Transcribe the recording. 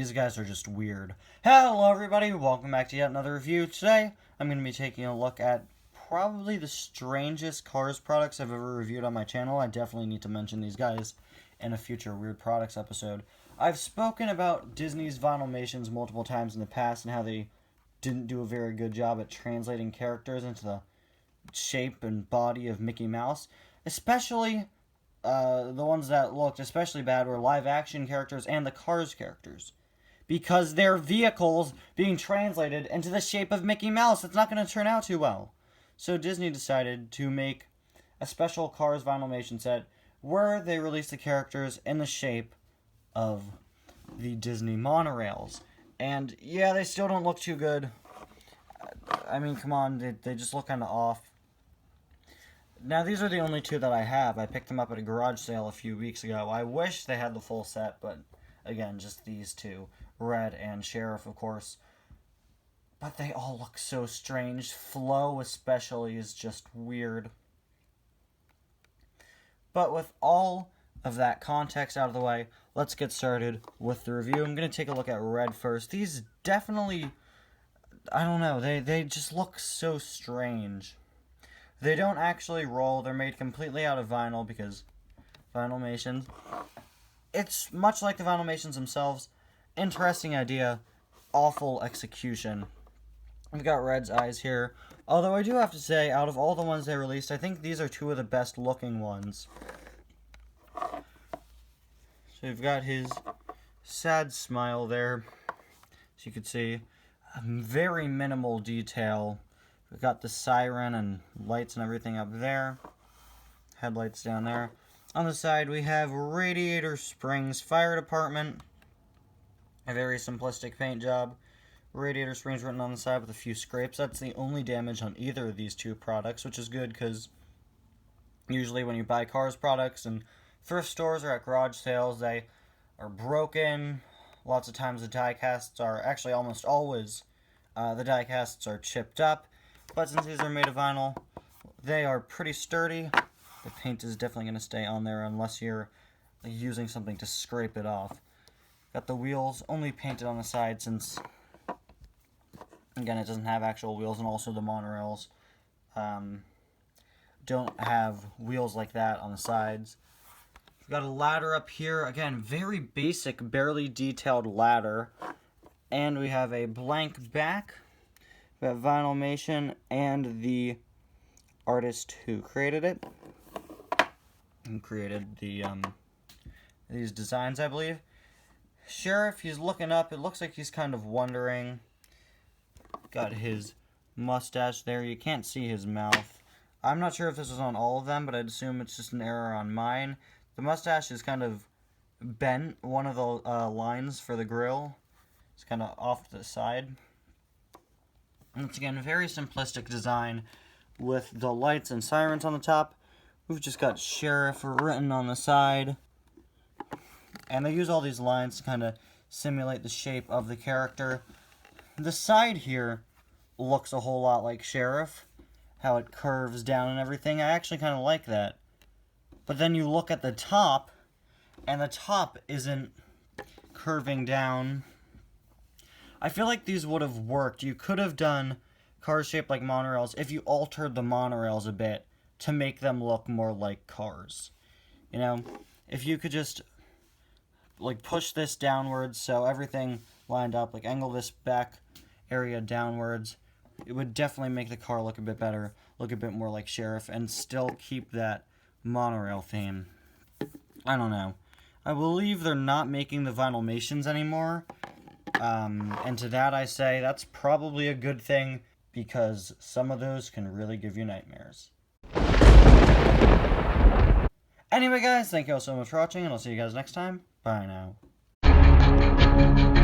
These guys are just weird. Hello everybody, welcome back to yet another review. Today, I'm going to be taking a look at probably the strangest Cars products I've ever reviewed on my channel. I definitely need to mention these guys in a future Weird Products episode. I've spoken about Disney's Vinylmations multiple times in the past and how they didn't do a very good job at translating characters into the shape and body of Mickey Mouse. Especially the ones that looked especially bad were live-action characters and the Cars characters. Because they're vehicles being translated into the shape of Mickey Mouse. It's not going to turn out too well. So Disney decided to make a special Cars Vinylmation set where they released the characters in the shape of the Disney monorails. And yeah, they still don't look too good. I mean, come on, they just look kind of off. Now, these are the only two that I have. I picked them up at a garage sale a few weeks ago. I wish they had the full set, but again, just these two. Red and Sheriff, of course. But they all look so strange. Flo, especially, is just weird. But with all of that context out of the way, let's get started with the review. I'm going to take a look at Red first. These definitely, I don't know, they just look so strange. They don't actually roll. They're made completely out of vinyl because Vinylmation. It's much like the Vinylmations themselves. Interesting idea. Awful execution. We've got Red's eyes here. Although I do have to say, out of all the ones they released, I think these are two of the best looking ones. So we've got his sad smile there. As you can see, very minimal detail. We've got the siren and lights and everything up there. Headlights down there. On the side, we have Radiator Springs Fire Department. A very simplistic paint job. Radiator Springs written on the side with a few scrapes. That's the only damage on either of these two products, which is good because usually when you buy Cars products in thrift stores or at garage sales, they are broken. Lots of times the die casts are, actually almost always, the die casts are chipped up. But since these are made of vinyl, they are pretty sturdy. The paint is definitely going to stay on there unless you're using something to scrape it off. Got the wheels only painted on the side since, again, it doesn't have actual wheels, and also the monorails don't have wheels like that on the sides. We've got a ladder up here. Again, very basic, barely detailed ladder. And we have a blank back. We have Vinylmation and the artist who created it. Who created the these designs, I believe. Sheriff, he's looking up. It looks like he's kind of wondering. Got his mustache there. You can't see his mouth. I'm not sure if this was on all of them, but I'd assume it's just an error on mine. The mustache is kind of bent. One of the lines for the grill is kind of off to the side. Once again, very simplistic design with the lights and sirens on the top. We've just got Sheriff written on the side. And they use all these lines to kind of simulate the shape of the character. The side here looks a whole lot like Sheriff. How it curves down and everything. I actually kind of like that. But then you look at the top, and the top isn't curving down. I feel like these would have worked. You could have done cars shaped like monorails if you altered the monorails a bit to make them look more like cars. You know, if you could just like push this downwards so everything lined up, like angle this back area downwards, it would definitely make the car look a bit better, look a bit more like Sheriff, and still keep that monorail theme. I don't know. I believe they're not making the Vinylmations anymore. And to that I say, that's probably a good thing, because some of those can really give you nightmares. Anyway guys, thank you all so much for watching, and I'll see you guys next time. Bye now.